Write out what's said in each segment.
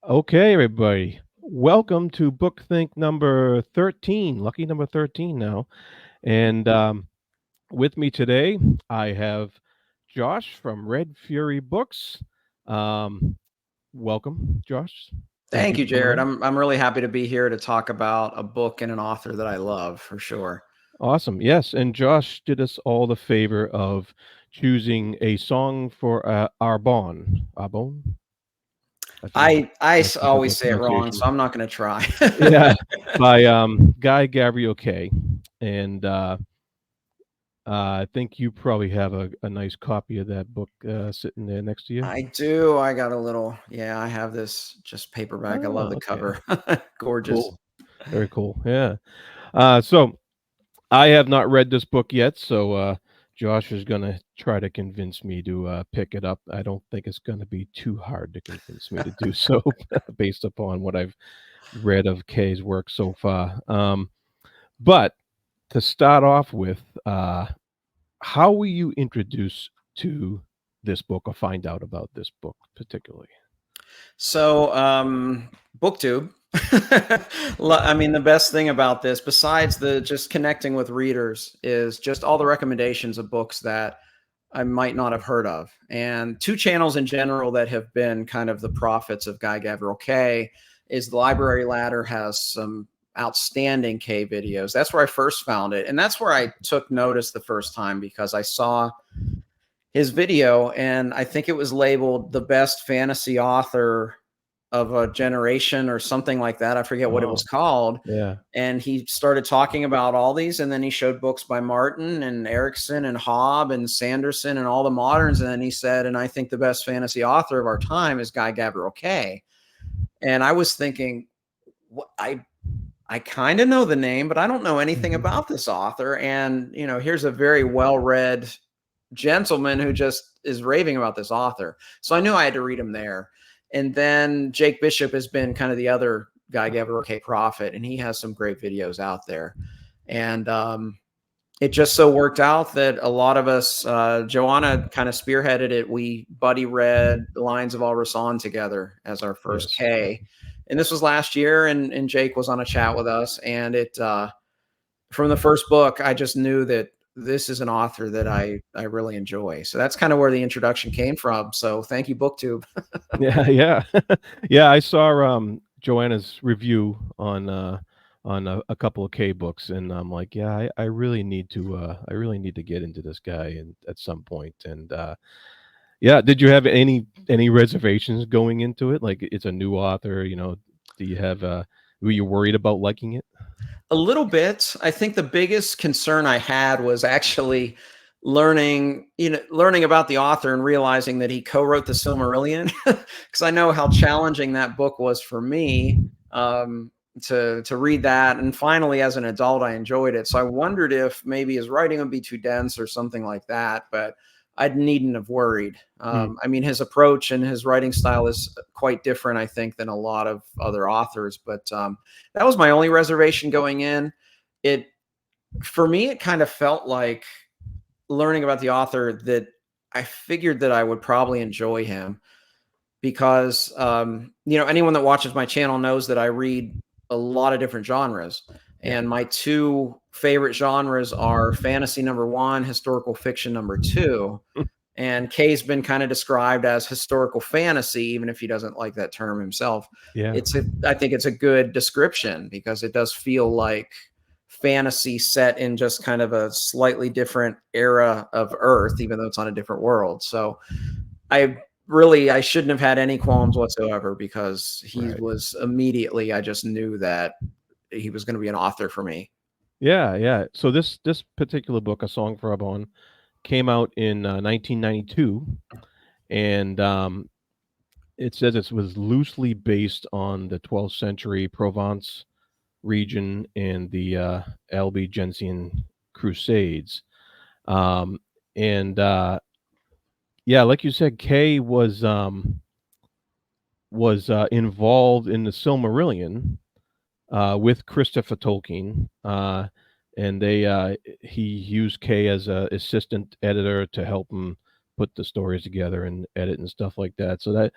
Okay, everybody. Welcome to Book Think number 13, lucky number 13 now. And with me today, I have Josh from Red Fury Books. Um, Welcome, Josh. Thank Thank you you, for coming Jared. on. I'm really happy to be here to talk about a book and an author that I love for sure. Awesome. Yes. And Josh did us all the favor of choosing a song for Arbonne. Arbonne? I think I think of Always the say it wrong, so pronunciation. I'm not going to try. Yeah, by Guy Gavriel K. And I think you probably have a nice copy of that book sitting there next to you. I do. I got a little. Yeah, I have this just paperback. I love Oh, the okay. cover. Gorgeous. Cool. Very cool. Yeah. So I have not read this book yet, so Josh is gonna try to convince me to pick it up. I don't think it's gonna be too hard to convince me to do so, based upon what I've read of Kay's work so far. But to start off with, how were you introduced to this book or find out about this book particularly? So, BookTube. I mean, the best thing about this, besides the just connecting with readers, is just all the recommendations of books that I might not have heard of. And two channels in general that have been kind of the prophets of Guy Gavriel K is the Library Ladder has some outstanding K videos. That's where I first found it. And that's where I took notice the first time because I saw his video and I think it was labeled the best fantasy author of a generation or something like that. I forget what it was Oh, called. yeah. And he started talking about all these, and then he showed books by Martin and Erickson and Hobb and Sanderson and all the moderns. And then he said, and I think the best fantasy author of our time is Guy Gavriel K. And I was thinking, what I kind of know the name, but I don't know anything Mhm. about this author. And, here's a very well-read gentleman who just is raving about this author. So I knew I had to read him there. And then Jake Bishop has been kind of the other Guy Gavriel K prophet, and he has some great videos out there. And it just so worked out that a lot of us, Joanna kind of spearheaded it. We buddy read The Lions of Al-Rasan together as our first Yes. K. And this was last year, and Jake was on a chat with us. And from the first book, I just knew that this is an author that I really enjoy. So that's kind of where the introduction came from. So thank you, BookTube. Yeah, yeah. Yeah, I saw Joanna's review on a couple of K books, and I'm like, yeah, I really need to get into this guy and at some point. And yeah, did you have any reservations going into it? Like it's a new author, do you have were you worried about liking it? A little bit. I think the biggest concern I had was actually learning about the author and realizing that he co-wrote the Silmarillion, because I know how challenging that book was for me to read that. And finally, as an adult, I enjoyed it. So I wondered if maybe his writing would be too dense or something like that, but I needn't have worried. Mm, I mean, his approach and his writing style is quite different, I think, than a lot of other authors. But that was my only reservation going in. It For me, it kind of felt like learning about the author that I figured that I would probably enjoy him because anyone that watches my channel knows that I read a lot of different genres, yeah. and my two favorite genres are fantasy number one, historical fiction number two. And Kay's been kind of described as historical fantasy, even if he doesn't like that term himself. Yeah. I think it's a good description because it does feel like fantasy set in just kind of a slightly different era of Earth, even though it's on a different world. So I shouldn't have had any qualms whatsoever because he Right. was immediately, I just knew that he was going to be an author for me. Yeah, yeah. So this particular book, A Song for Arbonne, came out in 1992, and it says it was loosely based on the 12th century Provence region and the Albigensian Crusades. Um, and yeah, like you said, Kay was involved in the Silmarillion with Christopher Tolkien, and he used Kay as a assistant editor to help him put the stories together and edit and stuff like that. So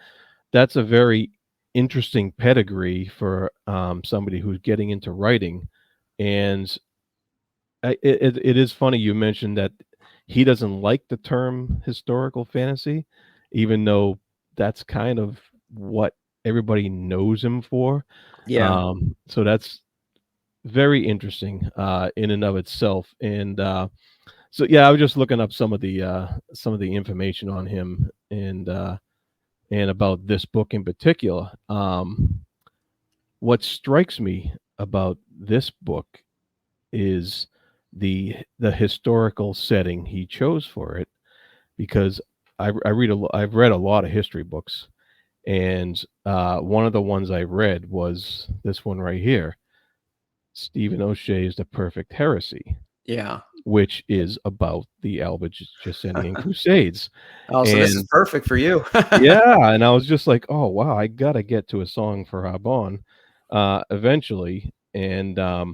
that's a very interesting pedigree for somebody who's getting into writing, and it is funny you mentioned that he doesn't like the term historical fantasy, even though that's kind of what everybody knows him for. Yeah. So that's very interesting in and of itself. And so yeah, I was just looking up some of the information on him and about this book in particular. What strikes me about this book is the historical setting he chose for it, because I've read a lot of history books, and one of the ones I read was this one right here, Stephen O'Shea's The Perfect Heresy, Yeah. which is about the Albigensian Crusades. Oh, so this is And perfect for you. yeah, and I was just like, oh wow, I gotta get to a song for Arbonne eventually. And I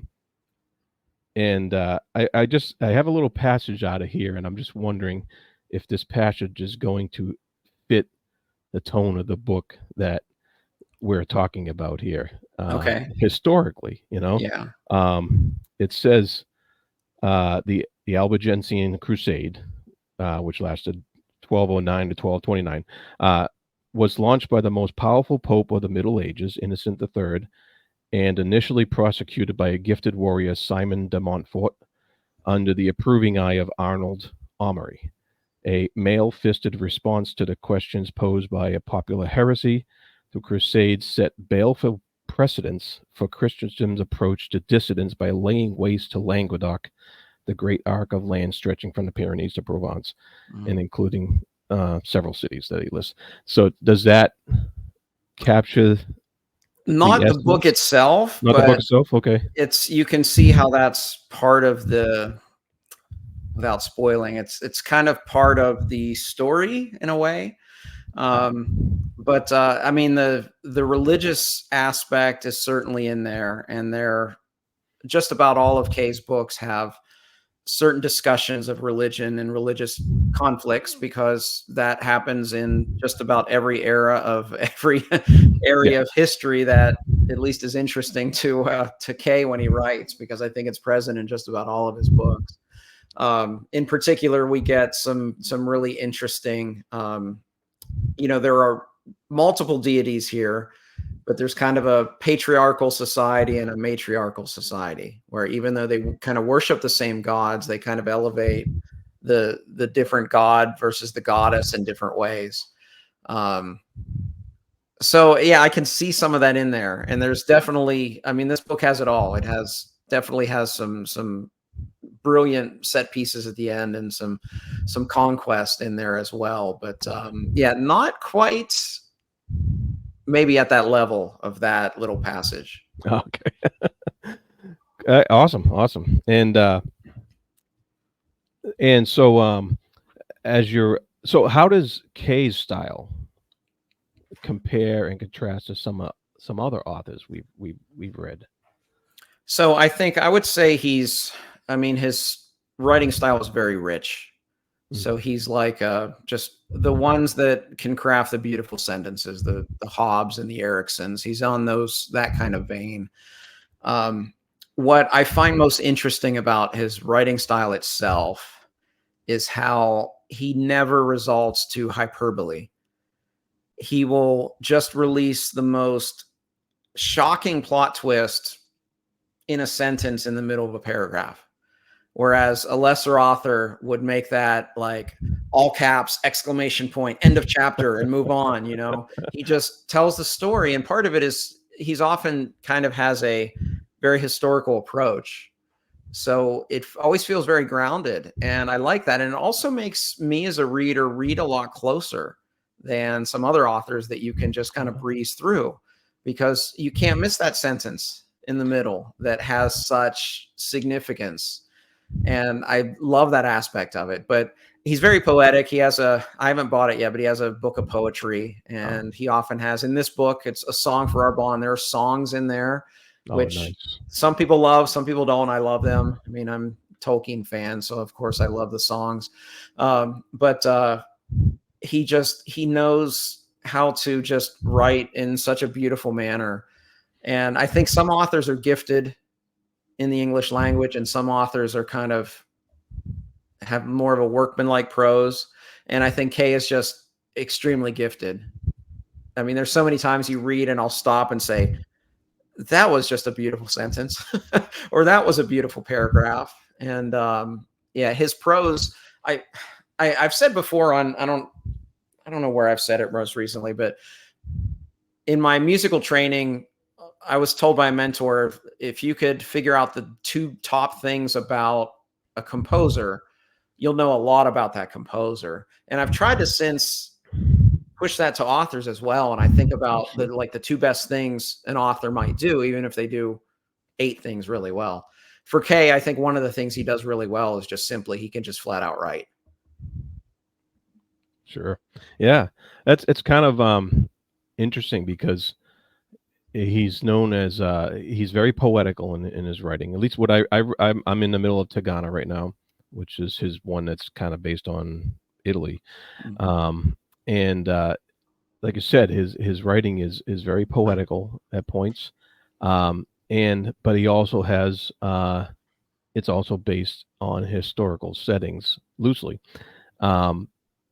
have a little passage out of here, and I'm just wondering if this passage is going to fit the tone of the book that we're talking about here, Okay. historically. Yeah. It says the Albigensian Crusade, which lasted 1209 to 1229, was launched by the most powerful pope of the Middle Ages, Innocent III, and initially prosecuted by a gifted warrior, Simon de Montfort, under the approving eye of Arnold Omri. A male-fisted response to the questions posed by a popular heresy, the Crusades set baleful precedents for Christendom's approach to dissidents by laying waste to Languedoc, the great arc of land stretching from the Pyrenees to Provence, and including several cities that he lists. So does that capture the Not the book essence? itself, Not the book but itself? Okay. you can see how that's part of the, without spoiling, it's kind of part of the story in a way. Um, but I mean, the religious aspect is certainly in there, and there just about all of Kay's books have certain discussions of religion and religious conflicts, because that happens in just about every era of every Yeah. area of history that at least is interesting to Kay when he writes, because I think it's present in just about all of his books. In particular, we get some really interesting. There are multiple deities here, but there's kind of a patriarchal society and a matriarchal society, where even though they kind of worship the same gods, they kind of elevate the different god versus the goddess in different ways. So yeah, I can see some of that in there, and there's definitely, I mean, this book has it all. It definitely has some brilliant set pieces at the end, and some conquest in there as well. But yeah, not quite maybe at that level of that little passage. Okay. Awesome. And so so how does Kay's style compare and contrast to some other authors we've read? So I think I would say I mean, his writing style is very rich. So he's like just the ones that can craft the beautiful sentences, the Hobbes and the Ericksons. He's on that kind of vein. What I find most interesting about his writing style itself is how he never resorts to hyperbole. He will just release the most shocking plot twist in a sentence in the middle of a paragraph. Whereas a lesser author would make that like all caps, exclamation point, end of chapter, and move on. He just tells the story. And part of it is he's often kind of has a very historical approach. So it always feels very grounded. And I like that. And it also makes me as a reader read a lot closer than some other authors that you can just kind of breeze through, because you can't miss that sentence in the middle that has such significance. And I love that aspect of it. But he's very poetic. I haven't bought it yet, but he has a book of poetry, and he often has, in this book, it's a song for Arbonne. There are songs in there, which Nice. some people love, some people don't. I love them. I mean, I'm a Tolkien fan, so of course I love the songs. But he knows how to just write in such a beautiful manner. And I think some authors are gifted in the English language, and some authors are kind of have more of a workmanlike prose. And I think Kay is just extremely gifted. I mean, there's so many times you read and I'll stop and say, that was just a beautiful sentence, or that was a beautiful paragraph. And yeah, his prose, I've said before on, I don't know where I've said it most recently, but in my musical training, I was told by a mentor, if you could figure out the 2 top things about a composer, you'll know a lot about that composer. And I've tried to since push that to authors as well. And I think about the 2 best things an author might do, even if they do 8 things really well. For Kay, I think one of the things he does really well is just simply he can just flat out write. Sure. Yeah. It's kind of interesting because he's known as he's very poetical in his writing. At least what I'm in the middle of Tigana right now, which is his one that's kind of based on Italy. And like I said, his writing is very poetical at points. But he also has it's also based on historical settings loosely.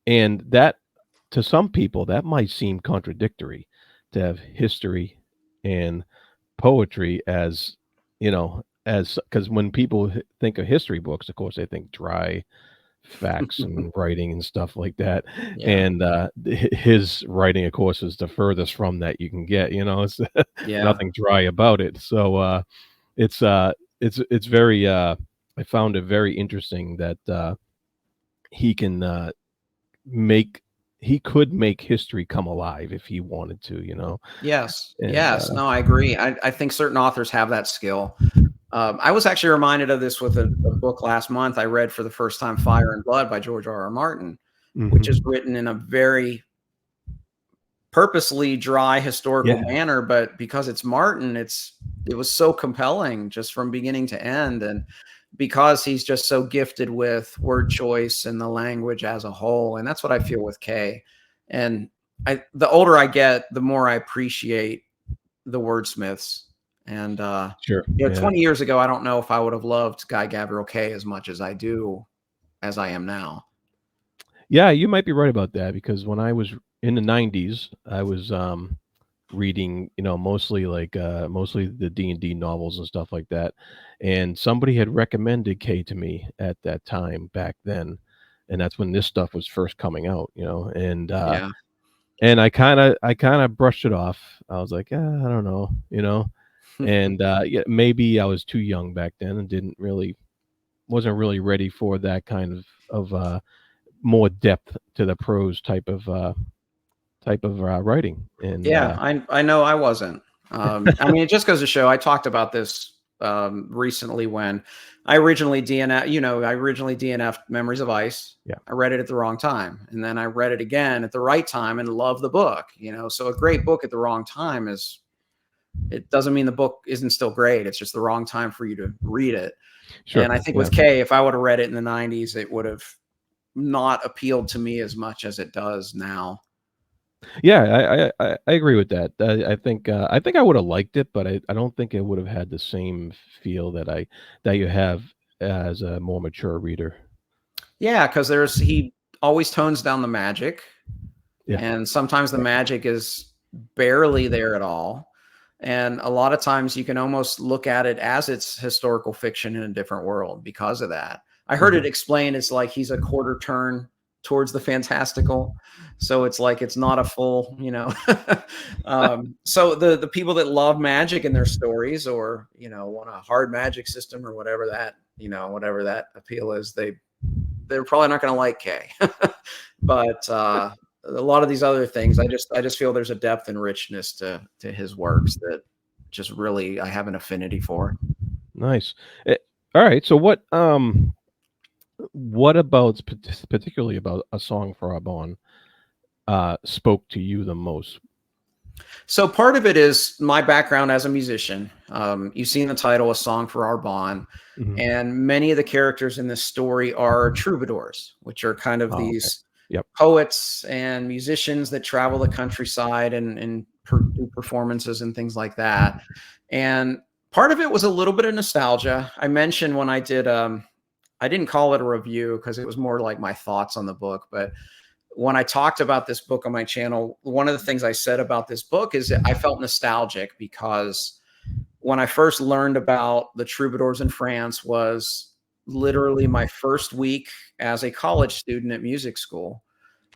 And that, to some people, that might seem contradictory, to have history and poetry as, as because when people think of history books, of course, they think dry facts and writing and stuff like that. Yeah. And his writing, of course, is the furthest from that you can get. It's Yeah. nothing dry about it. So it's very. I found it very interesting that he can he could make history come alive if he wanted to. Yes. And, yes. No, I agree. I think certain authors have that skill. I was actually reminded of this with a book last month. I read for the first time Fire and Blood by George R.R. Martin, which is written in a very purposely dry historical manner, but because it's Martin, it was so compelling just from beginning to end. And because he's just so gifted with word choice and the language as a whole. And that's what I feel with Kay. And the older I get, the more I appreciate the wordsmiths. And sure. 20 years ago, I don't know if I would have loved Guy Gavriel Kay as much as I do, as I am now. Yeah, you might be right about that, because when I was in the 90s, I was reading, mostly mostly the D&D novels and stuff like that. And somebody had recommended Kay to me at that time back then. And that's when this stuff was first coming out, and and I kind of brushed it off. I was like, I don't know, and yeah, maybe I was too young back then and wasn't really ready for that kind of more depth to the prose type of writing. And I know I wasn't. I mean, it just goes to show. I talked about this recently when I originally DNF'd Memories of Ice. Yeah. I read it at the wrong time, and then I read it again at the right time and loved the book. So a great book at the wrong time it doesn't mean the book isn't still great. It's just the wrong time for you to read it. Sure. And I think with Kay, if I would have read it in the 90s, it would have not appealed to me as much as it does now. Yeah, I agree with that. I think I would have liked it, but I don't think it would have had the same feel that you have as a more mature reader. Yeah, because he always tones down the magic, and sometimes the magic is barely there at all. And a lot of times you can almost look at it as it's historical fiction in a different world because of that. I heard it explained it's like he's a quarter turn towards the fantastical. So it's like it's not a full, so the people that love magic in their stories, or want a hard magic system, or whatever that appeal is, they're probably not going to like Kay. But a lot of these other things, I just feel there's a depth and richness to his works that just really I have an affinity for. Nice. All right. So what about particularly about A Song for Arbonne spoke to you the most? So part of it is my background as a musician. You've seen the title, A Song for Arbonne, and many of the characters in this story are troubadours, which are kind of these Yep. poets and musicians that travel the countryside and do performances and things like that. And part of it was a little bit of nostalgia. I mentioned when I did, I didn't call it a review because it was more like my thoughts on the book. But when I talked about this book on my channel, one of the things I said about this book is that I felt nostalgic because when I first learned about the troubadours in France was literally my first week as a college student at music school.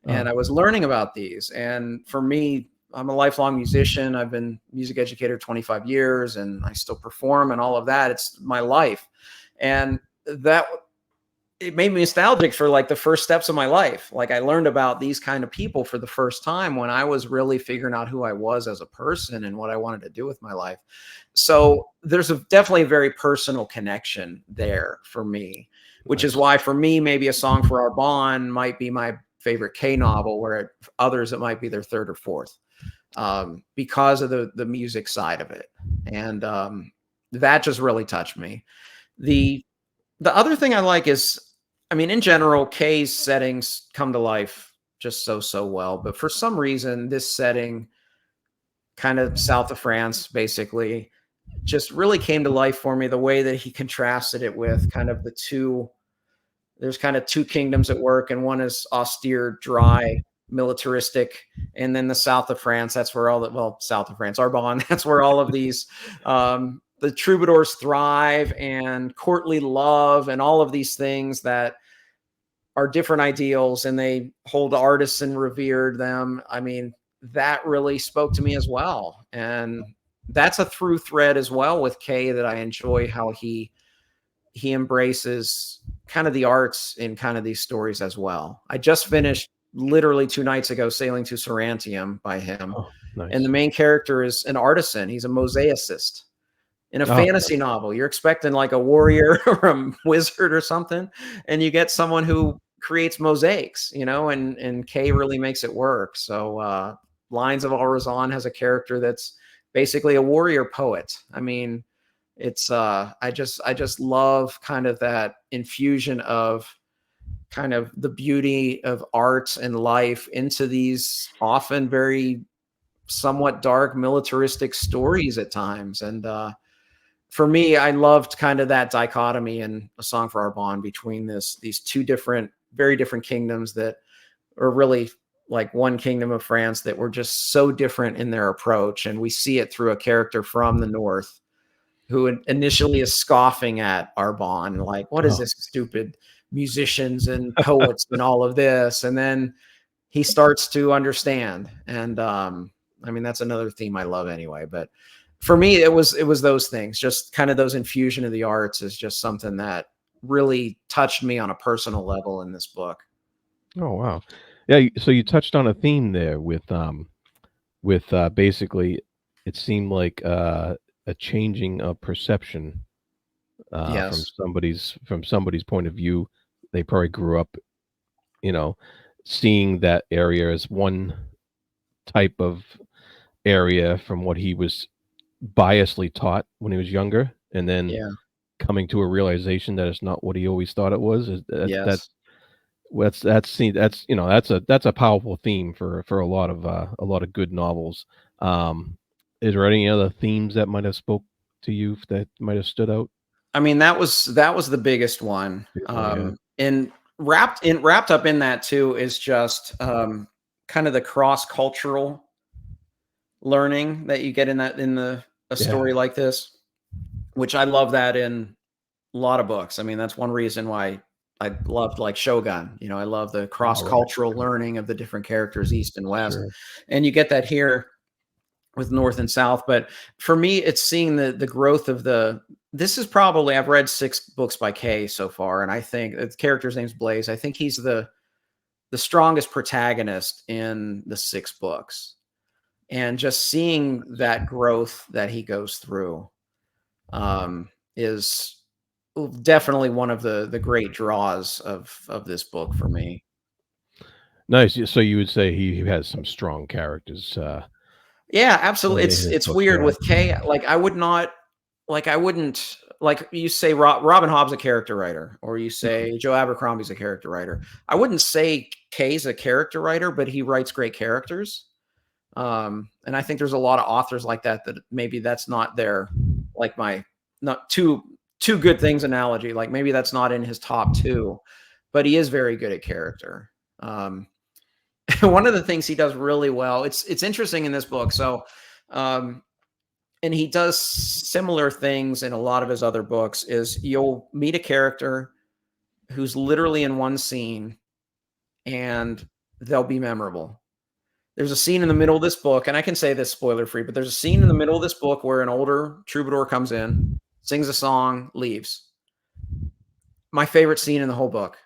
And Oh, I was learning about these. And for me, I'm a lifelong musician. I've been music educator 25 years and I still perform and all of that. It's my life. And that it made me nostalgic for like the first steps of my life. Like I learned about these kind of people for the first time when I was really figuring out who I was as a person and what I wanted to do with my life. So there's definitely a very personal connection there for me, which is nice. why for me, maybe a song for Arbonne might be my favorite K novel, where others it might be their third or fourth, because of the music side of it. And that just really touched me. The the other thing I like is, I mean, in general, Kay's settings come to life just so well. But for some reason, this setting, kind of south of France, basically, just really came to life for me. The way that he contrasted it with kind of there's kind of two kingdoms at work, and one is austere, dry, militaristic, and then the south of France. That's where south of France, Arbonne. That's where all of these the troubadours thrive, and courtly love, and all of these things that are different ideals, and they hold artists and revered them. I mean, that really spoke to me as well, and that's a through thread as well with Kay that I enjoy how he embraces kind of the arts in kind of these stories as well. I just finished literally 2 nights ago Sailing to Sarantium by him. Oh, And the nice. main character is an artisan. He's a mosaicist. In a Oh, fantasy novel, you're expecting like a warrior or a wizard or something, and you get someone who creates mosaics, and Kay really makes it work. So Lines of Aurazon has a character that's basically a warrior poet. I mean, it's I just love kind of that infusion of kind of the beauty of art and life into these often very somewhat dark militaristic stories at times. And for me, I loved kind of that dichotomy in A Song for Arbonne between these two very different kingdoms that are really like one kingdom of France that were just so different in their approach. And we see it through a character from the north who initially is scoffing at Arbonne, like, what is oh, this stupid musicians and poets and all of this? And then he starts to understand. And I mean, that's another theme I love anyway. But for me, it was those things, just kind of those infusion of the arts is just something that really touched me on a personal level in this book. oh, wow. Yeah, so you touched on a theme there with, basically, it seemed like, a changing of perception, Yes. from somebody's point of view. They probably grew up, you know, seeing that area as one type of area from what he was biasly taught when he was younger, and then Yeah. coming to a realization that it's not what he always thought it was. Is Yes. that's a powerful theme for a lot of good novels. Um, is there any other themes that might have spoke to you that might have stood out? I mean, that was the biggest one. Biggest one, yeah. And wrapped up in that too is just kind of the cross cultural learning that you get in a Yeah. story like this, which I love that in a lot of books. I mean, that's one reason why I loved like Shogun. I love the cross Alright. cultural learning of the different characters, East and West, Sure. and you get that here with North and South. But for me, it's seeing the growth of the. This is probably I've read 6 books by Kay so far, and I think the character's name's Blaze. I think he's the strongest protagonist in the 6 books, and just seeing that growth that he goes through is definitely one of the great draws of this book for me. Nice. So you would say he has some strong characters, Yeah, absolutely. in It's his it's books, weird yeah. with Kay. Like I wouldn't. like you say Robin Hobb's a character writer, or you say Joe Abercrombie's a character writer. I wouldn't say Kay's a character writer, but he writes great characters. And I think there's a lot of authors like that maybe that's not their, like not two good things analogy. Like maybe that's not in his top two, but he is very good at character. One of the things he does really well, it's interesting in this book. So, and he does similar things in a lot of his other books, is you'll meet a character who's literally in one scene and they'll be memorable. There's a scene in the middle of this book, and I can say this spoiler free, but there's a scene in the middle of this book where an older troubadour comes in, sings a song, leaves. My favorite scene in the whole book.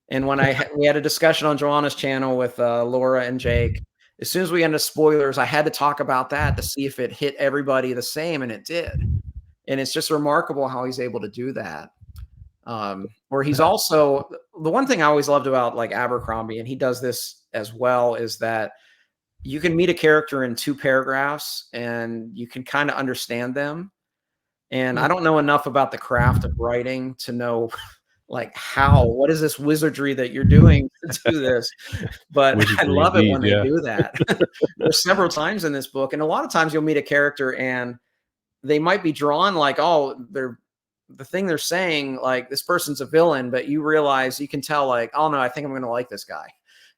And when we had a discussion on Joanna's channel with Laura and Jake, as soon as we ended spoilers, I had to talk about that to see if it hit everybody the same, and it did. And it's just remarkable how he's able to do that. Where he's also, the one thing I always loved about like Abercrombie, and he does this as well, is that you can meet a character in 2 paragraphs and you can kind of understand them. And I don't know enough about the craft of writing to know like what is this wizardry that you're doing to do this? But I love it when they do that. There's several times in this book, and a lot of times you'll meet a character and they might be drawn like, oh, the thing they're saying, like this person's a villain, but you realize, you can tell like, oh no, I think I'm going to like this guy.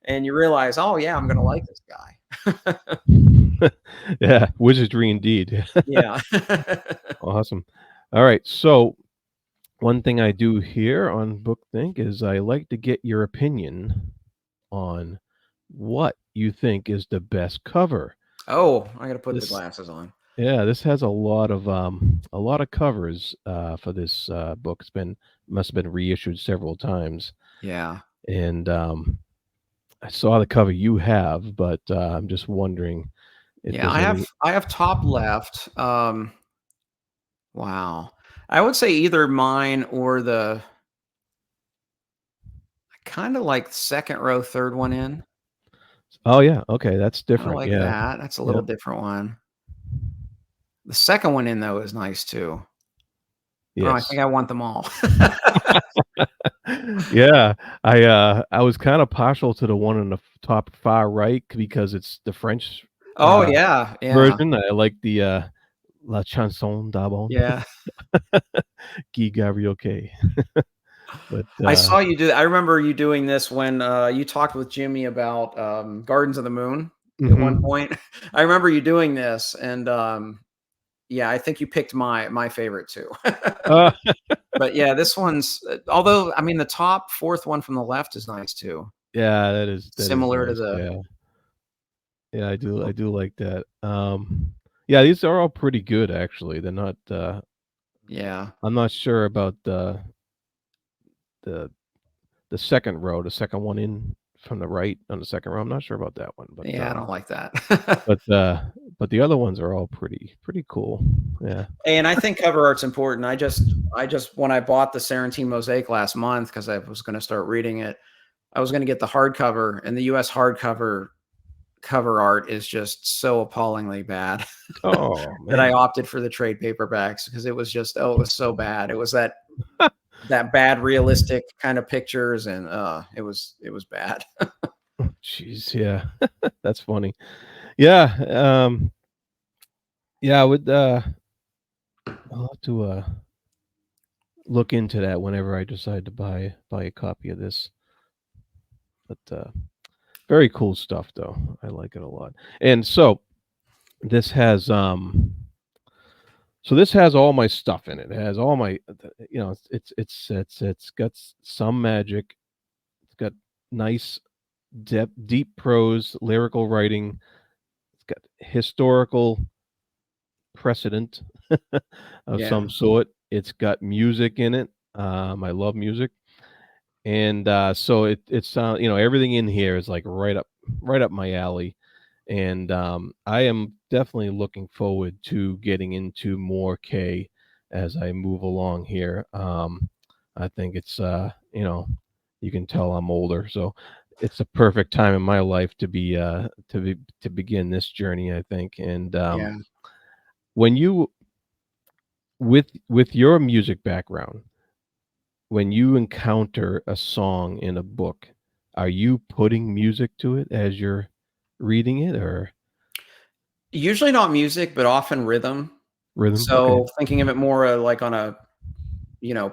And you realize, oh yeah, I'm going to like this guy. Yeah, wizardry indeed. Yeah. Awesome. All right, so one thing I do here on Book Think is I like to get your opinion on what you think is the best cover. Oh, I got to put the glasses on. Yeah, this has a lot of covers for this book. Must have been reissued several times. Yeah. And I saw the cover you have, but I'm just wondering if I have top left. Wow. I would say either mine or I kind of like second row, third one in. Oh yeah, okay, that's different. I like that. That's a little different one. The second one in though is nice too. Yes. Oh, I think I want them all. Yeah, I was kind of partial to the one in the top far right because it's the French. Oh yeah, version. I like the La Chanson d'Arbonne. Yeah. Gavriel. But I saw you do. I remember you doing this when you talked with Jimmy about Gardens of the Moon at one point. I remember you doing this, and yeah, I think you picked my favorite too. But yeah, this one's, although I mean the top fourth one from the left is nice too. Yeah, that is similar nice. to the. Yeah, I do like that. Yeah, these are all pretty good actually. They're not. Yeah, I'm not sure about the second row, the second one in from the right on the second row. I'm not sure about that one, but yeah, I don't like that. but the other ones are all pretty cool. Yeah. And I think cover art's important. I just when I bought the Sarantine Mosaic last month, because I was going to start reading it, I was going to get the hardcover, and the US hardcover cover art is just so appallingly bad. Oh, that I opted for the trade paperbacks because it was just, it was so bad. It was that bad realistic kind of pictures, and it was bad. Jeez, yeah. That's funny. Yeah, yeah, I would I'll have to look into that whenever I decide to buy a copy of this. But very cool stuff though. I like it a lot. And so this has this has all my stuff in it. It has all my it's got some magic. It's got nice deep prose, lyrical writing. It's got historical precedent of some sort. It's got music in it. I love music. And so it's everything in here is like right up my alley. And I am definitely looking forward to getting into more K as I move along here. I think it's you can tell I'm older, so it's a perfect time in my life to begin this journey, I think. And when you with your music background, when you encounter a song in a book, are you putting music to it as you're reading it, or Usually not music, but often rhythm. rhythm? Okay. So thinking of it more like on a,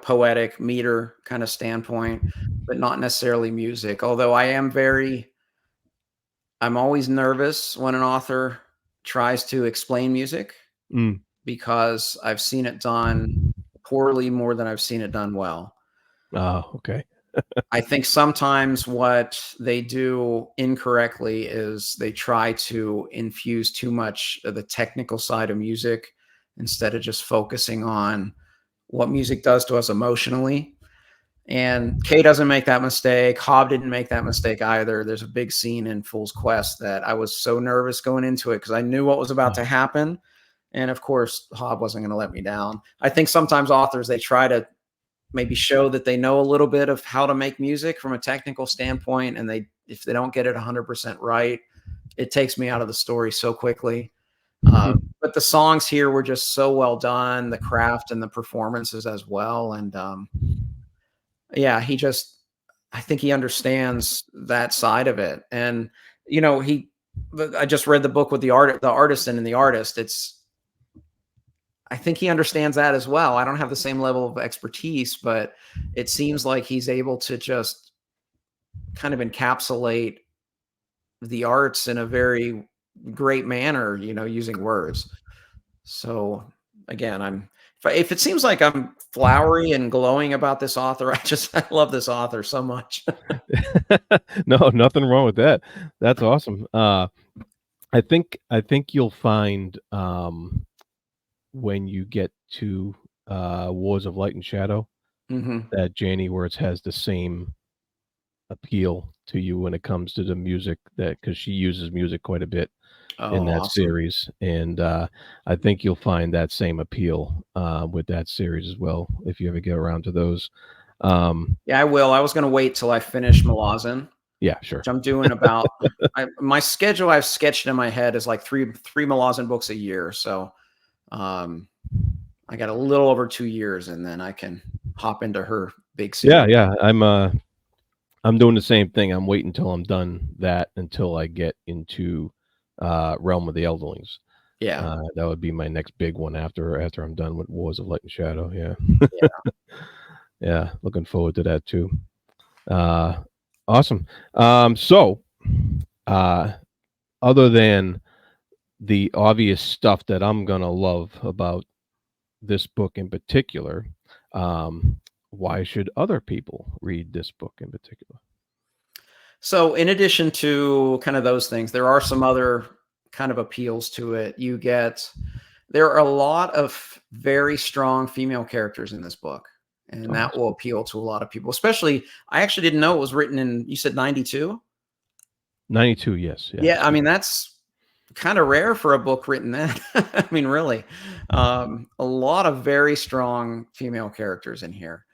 poetic meter kind of standpoint, but not necessarily music. Although I'm always nervous when an author tries to explain music Mm. because I've seen it done poorly more than I've seen it done well. Oh, okay. I think sometimes what they do incorrectly is they try to infuse too much of the technical side of music instead of just focusing on what music does to us emotionally. And Kay doesn't make that mistake. Hobb didn't make that mistake either. There's a big scene in Fool's Quest that I was so nervous going into it because I knew what was about to happen. And of course, Hobb wasn't going to let me down. I think sometimes authors, they try to maybe show that they know a little bit of how to make music from a technical standpoint. And if they don't get it 100% right, it takes me out of the story so quickly. But the songs here were just so well done, the craft and the performances as well. And yeah, I think he understands that side of it. And, I just read the book with the artisan and the artist. I think he understands that as well. I don't have the same level of expertise, but it seems like he's able to just kind of encapsulate the arts in a very great manner, using words. So again, if it seems like I'm flowery and glowing about this author, I love this author so much. No, nothing wrong with that. That's awesome. I think you'll find, when you get to, Wars of Light and Shadow, Hmm. that Janie Wirtz has the same appeal to you when it comes to the music, that because she uses music quite a bit in Oh, that awesome. series, and, I think you'll find that same appeal, with that series as well, if you ever get around to those. Yeah, I will. I was going to wait till I finish Malazan, Yeah, which sure. I'm doing my schedule I've sketched in my head is like three Malazan books a year. So, um, I got a little over 2 years and then I can hop into her big Yeah, series. yeah, I'm doing the same thing. I'm waiting until I'm done that until I get into, Realm of the Elderlings. Yeah. That would be my next big one after I'm done with Wars of Light and Shadow, yeah. Yeah. Yeah, looking forward to that too. Uh, awesome. So, uh, other than the obvious stuff that I'm gonna love about this book in particular, um, why should other people read this book in particular? So in addition to kind of those things, there are some other kind of appeals to it. There are a lot of very strong female characters in this book, and Oh, that will appeal to a lot of people. Especially, I actually didn't know it was written in, you said 92? 92, yes, yeah. Yeah, I mean, that's kind of rare for a book written then. I mean, really. A lot of very strong female characters in here.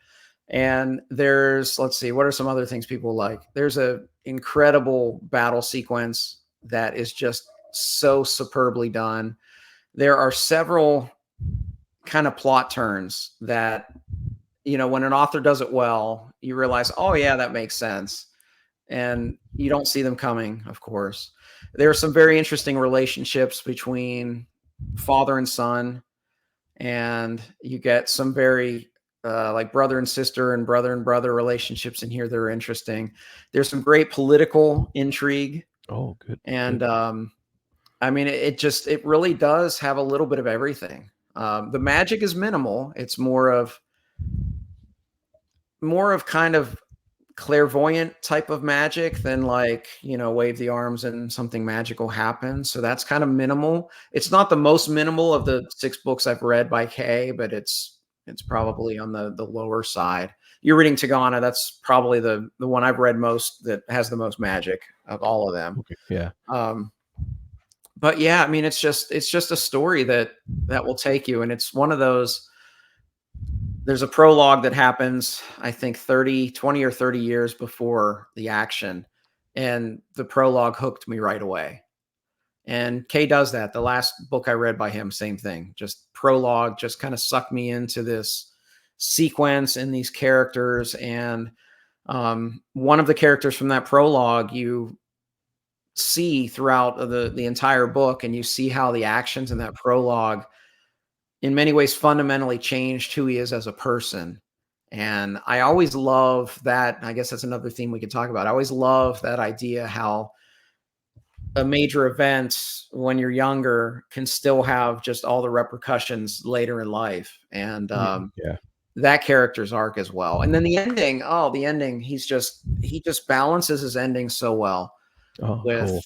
And let's see, what are some other things people like? There's a incredible battle sequence that is just so superbly done. There are several kind of plot turns that, when an author does it well, you realize, oh yeah, that makes sense. And you don't see them coming, of course. There are some very interesting relationships between father and son, and you get some very like brother and brother relationships in here that are interesting. There's some great political intrigue, Oh, good, good. and I mean, it really does have a little bit of everything. The magic is minimal. It's more of kind of clairvoyant type of magic than like, wave the arms and something magical happens. So that's kind of minimal. It's not the most minimal of the 6 books I've read by Kay, but it's probably on the lower side. You're reading Tagana. That's probably the one I've read most that has the most magic of all of them. Okay, yeah. Um, but yeah, I mean, it's just a story that will take you, and it's one of those. There's a prologue that happens, I think 20 or 30 years before the action, and the prologue hooked me right away. And Kay does that. The last book I read by him, same thing. Just prologue, just kind of sucked me into this sequence and these characters. And one of the characters from that prologue you see throughout the entire book, and you see how the actions in that prologue in many ways fundamentally changed who he is as a person. And I always love that. I guess that's another theme we could talk about. I always love that idea how a major event when you're younger can still have just all the repercussions later in life. And Yeah. that character's arc as well. And then the ending, the ending, he just balances his ending so well Oh, with cool.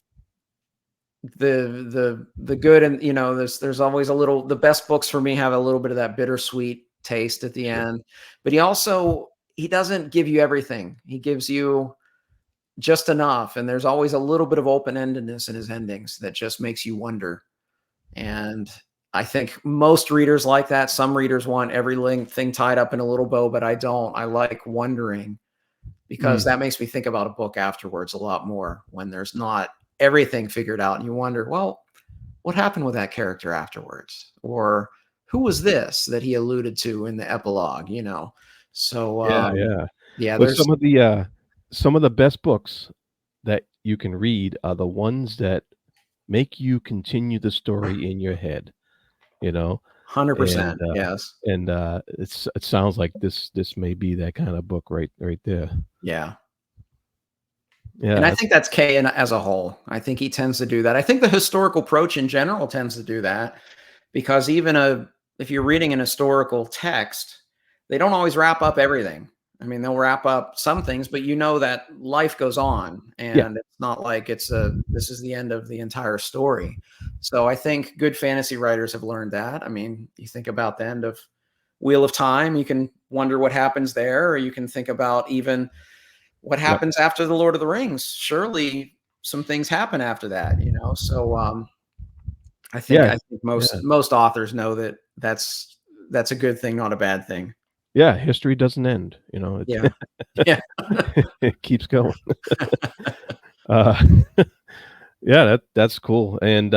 the good. And there's always a little, the best books for me have a little bit of that bittersweet taste at the Sure. end. But he doesn't give you everything. He gives you just enough, and there's always a little bit of open-endedness in his endings that just makes you wonder. And I think most readers like that. Some readers want everything tied up in a little bow, but I don't. I like wondering, because Mm. that makes me think about a book afterwards a lot more, when there's not everything figured out and you wonder, well, what happened with that character afterwards? Or who was this that he alluded to in the epilogue, So, Yeah, yeah. yeah, Well, there's some of the best books that you can read are the ones that make you continue the story in your head, you know? And, 100%. Yes. it sounds like this may be that kind of book right there. Yeah. And Yeah, I that's think that's Kay as a whole. I think he tends to do that. I think the historical approach in general tends to do that, because if you're reading an historical text, they don't always wrap up everything. I mean, they'll wrap up some things, but that life goes on, yeah, and it's not like this is the end of the entire story. So I think good fantasy writers have learned that. I mean, you think about the end of Wheel of Time, you can wonder what happens there, or you can think about even what yep, happens after the Lord of the Rings. Surely some things happen after that. So I yeah, think yeah, most authors know that that's a good thing, not a bad thing. yeah, history doesn't end, Yeah. Yeah. it keeps going. Uh, yeah, that's cool, and,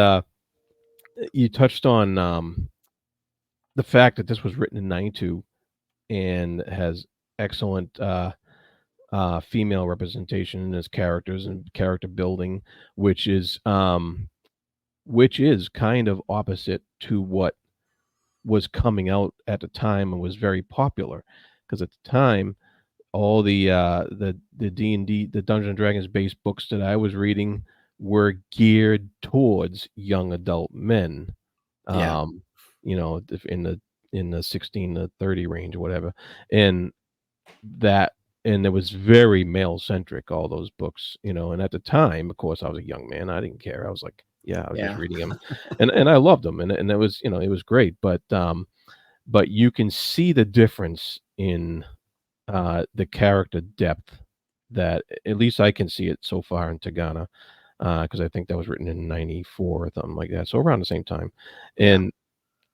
you touched on, the fact that this was written in '92 and has excellent, female representation in its characters and character building, which is, um which is kind of opposite to what was coming out at the time and was very popular. Because at the time, all the D&D, the Dungeons& and Dragons based books that I was reading were geared towards young adult men, Yeah. um, in the 16 to 30 range or whatever, and that and it was very male centric, all those books, and at the time, of course, I was a young man, I didn't care, I was like, yeah, I was just Yeah. reading them, and I loved them, and it was, it was great, but you can see the difference in, the character depth that at least I can see it so far in Tagana, because I think that was written in '94 or something like that, so around the same time, Yeah. and,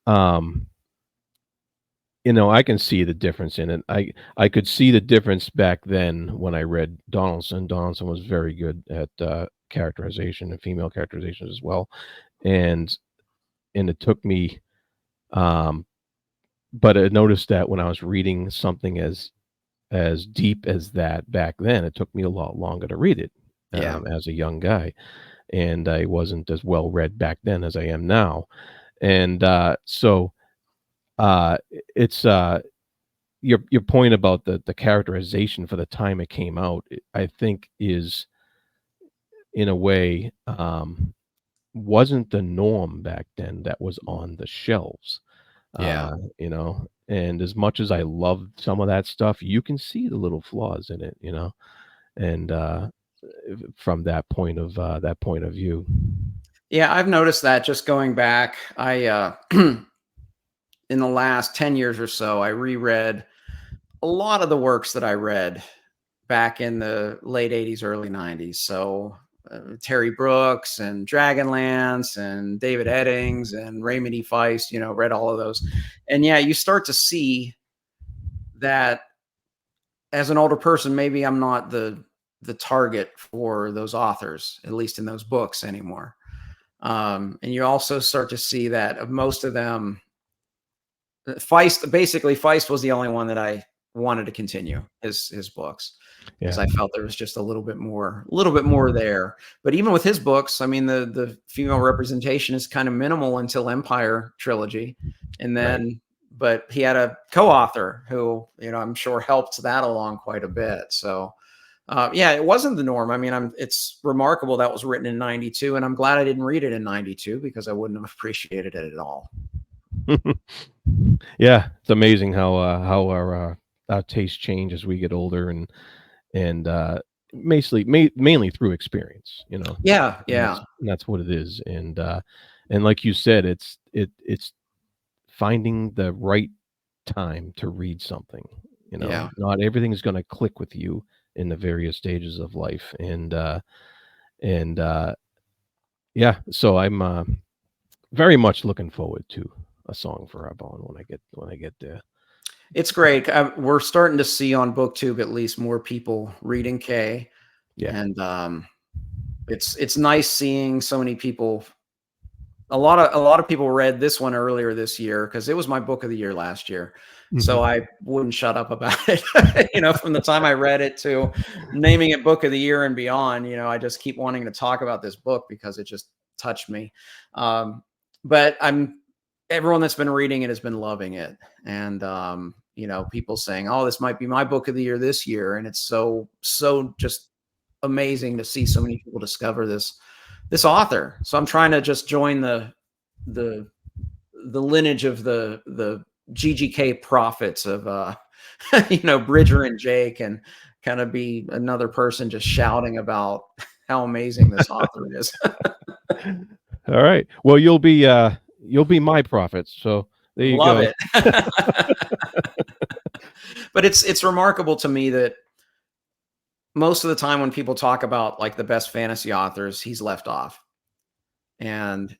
um I can see the difference in it. I could see the difference back then when I read Donaldson. Donaldson was very good at, characterization and female characterizations as well, and it took me, um but I noticed that when I was reading something as deep as that back then, it took me a lot longer to read it, Yeah. as a young guy, and I wasn't as well read back then as I am now, and, so, it's, your point about the characterization for the time it came out, I think is in a way, wasn't the norm back then that was on the shelves, Yeah. and as much as I loved some of that stuff, you can see the little flaws in it, and, from that point of view. Yeah. I've noticed that, just going back. In the last 10 years or so, I reread a lot of the works that I read back in the late 80s, early 90s. So Terry Brooks and Dragonlance and David Eddings and Raymond E. Feist, read all of those. And yeah, you start to see that as an older person, maybe I'm not the target for those authors, at least in those books anymore. And you also start to see that of most of them, Feist was the only one that I wanted to continue his books, because Yeah. I felt there was just a little bit more there. But even with his books, I mean, the female representation is kind of minimal until Empire trilogy, and Right. then but he had a co-author who, I'm sure helped that along quite a bit. So yeah, it wasn't the norm. I mean, it's remarkable that was written in 92, and I'm glad I didn't read it in 92, because I wouldn't have appreciated it at all. Yeah, it's amazing how our tastes change as we get older, and mainly through experience, you know, Yeah, and yeah, that's what it is, and like you said, it's finding the right time to read something, you know? yeah. Not everything's gonna click with you in the various stages of life, and yeah, so I'm, very much looking forward to a song for Arbonne when I get there. It's great. We're starting to see on BookTube at least more people reading K, Yeah. and it's nice seeing so many people. A lot of people read this one earlier this year, because it was my book of the year last year. Mhm. So I wouldn't shut up about it. From the time I read it to naming it book of the year and beyond, I just keep wanting to talk about this book because it just touched me. Um, but everyone that's been reading it has been loving it. And people saying, "Oh, this might be my book of the year this year." And it's so just amazing to see so many people discover this author. So I'm trying to just join the the lineage of the GGK prophets of Bridger and Jake, and kind of be another person just shouting about how amazing this author is. All right. Well, you'll be my prophet, so there you Love go. it. But it's remarkable to me that most of the time when people talk about like the best fantasy authors, he's left off. And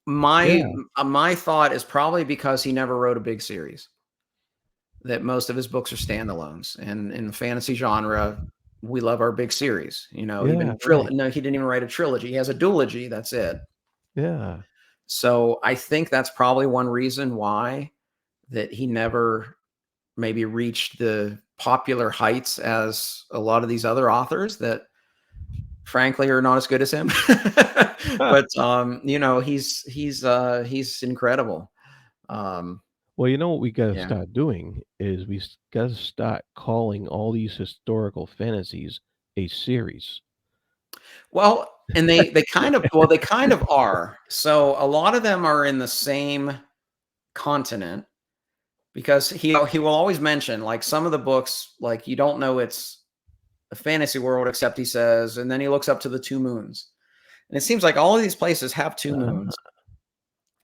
my Yeah, my thought is probably because he never wrote a big series. That most of his books are standalones, and in the fantasy genre, we love our big series. yeah, Even right. no, he didn't even write a trilogy. He has a duology. That's it. Yeah. So I think that's probably one reason why that he never maybe reached the popular heights as a lot of these other authors that frankly are not as good as him. Huh. But he's incredible. Um, Well, you know what we gotta yeah. start doing is gotta start calling all these historical fantasies a series. Well, and they kind of are. So a lot of them are in the same continent, because he will always mention like some of the books, like you don't know it's a fantasy world, except he says, and then he looks up to the two moons. And it seems like all of these places have two Ah, moons,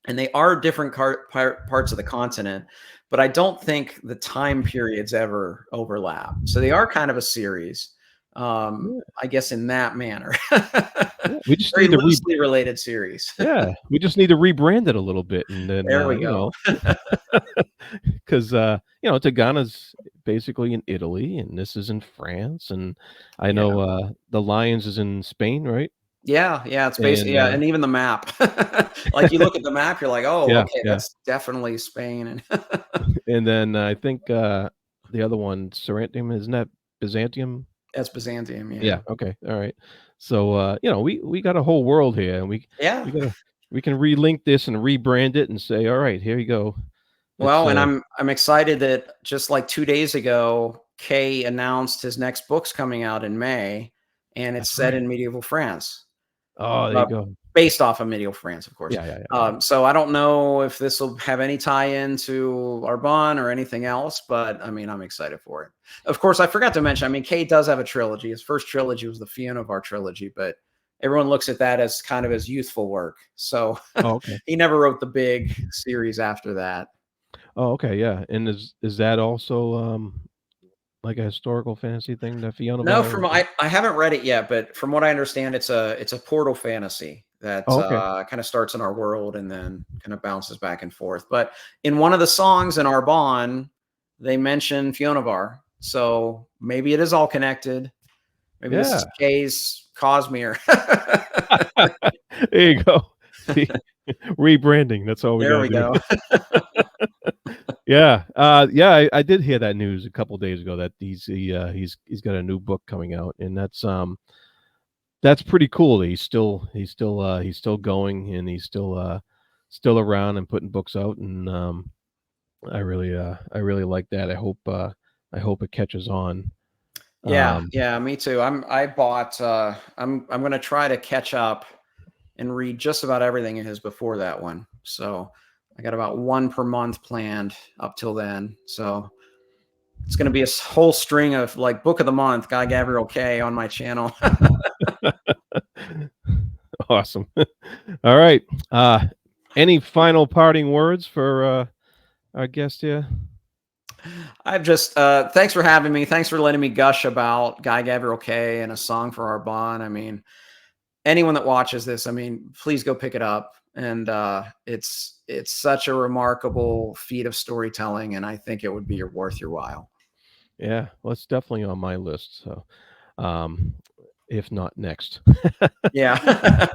and they are different parts of the continent, but I don't think the time periods ever overlap. So they are kind of a series, yeah, I guess, in that manner. yeah. We just Very need to loosely related series. yeah, we just need to rebrand it a little bit, and then, There we go. 'cause, Tagana's basically in Italy, and this is in France, and I Yeah. know, the Lions is in Spain, right? Yeah, yeah, it's basically, And, yeah, and even the map. Like, you look at the map, you're like, "Oh, yeah, okay, yeah, that's definitely Spain," and and then I think, the other one, Sarantium, isn't that Byzantium? that's Byzantium, Yeah, yeah. okay, alright. So, we got a whole world here, and Yeah. we gotta we can relink this and rebrand it and say, "Alright, here you go." It's, Well, and I'm excited that just, like, 2 days ago, Kay announced his next book's coming out in May, and it's that's set right. in medieval France. Oh, there you Uh, go. Based off of medieval France, of course. Yeah, yeah, yeah, yeah. So I don't know if this will have any tie-in to Arbonne or anything else, but I mean, I'm excited for it. Of course, I forgot to mention, I mean, Kate does have a trilogy. His first trilogy was the Fiona of our trilogy, but everyone looks at that as kind of his youthful work. So Oh, okay. he never wrote the big series after that. Oh, okay, yeah, and is that also, like a historical fantasy thing, that Fiona No, Val? I haven't read it yet, but from what I understand, it's a portal fantasy that Oh, okay. kind of starts in our world and then kind of bounces back and forth. But in one of the songs in Arbonne, they mention Fionavar, so maybe it is all connected. Maybe this is Yeah, Kay's Cosmere. There you go. See, rebranding. That's all we There gotta we do. go. Yeah, yeah. I did hear that news a couple days ago that he's got a new book coming out, and that's pretty cool. That he's still going, and he's still around and putting books out, and I really like that. I hope it catches on. Yeah, Um, yeah, me too. I bought I'm gonna try to catch up and read just about everything of his before that one. So I got about one per month planned up till then. So it's gonna be a whole string of like book of the month, Guy Gavriel K on my channel. awesome. All right. Any final parting words for our guest here? I've just thanks for having me. Thanks for letting me gush about Guy Gavriel K and a song for Arbonne. I mean, anyone that watches this, I mean, please go pick it up. And it's such a remarkable feat of storytelling, and I think it would be worth your while. Yeah, well, it's definitely on my list. So, um, if not next. Yeah.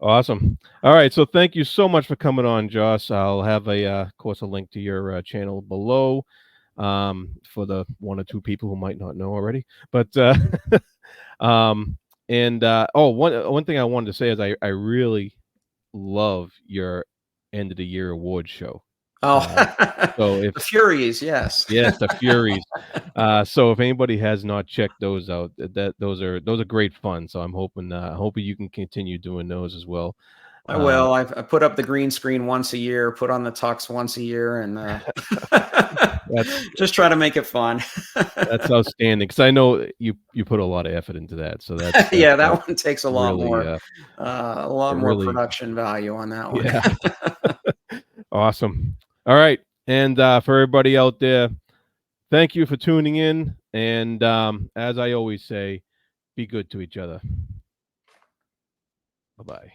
Awesome. All right. So thank you so much for coming on, Joss. I'll have of course, a link to your channel below for the one or two people who might not know already. But um, and oh, one thing I wanted to say is I really love your end of the year award show. Oh, So if the Furies, yes. Yes, the Furies. So if anybody has not checked those out, those are great fun. So I'm hoping you can continue doing those as well. I Uh, will. I put up the green screen once a year, put on the tux once a year, and that's just try to make it fun. that's outstanding because I know you put a lot of effort into that. So Yeah, that one takes really a lot more really production value on that one. yeah awesome. All right, and for everybody out there, thank you for tuning in. And as I always say, be good to each other. Bye bye.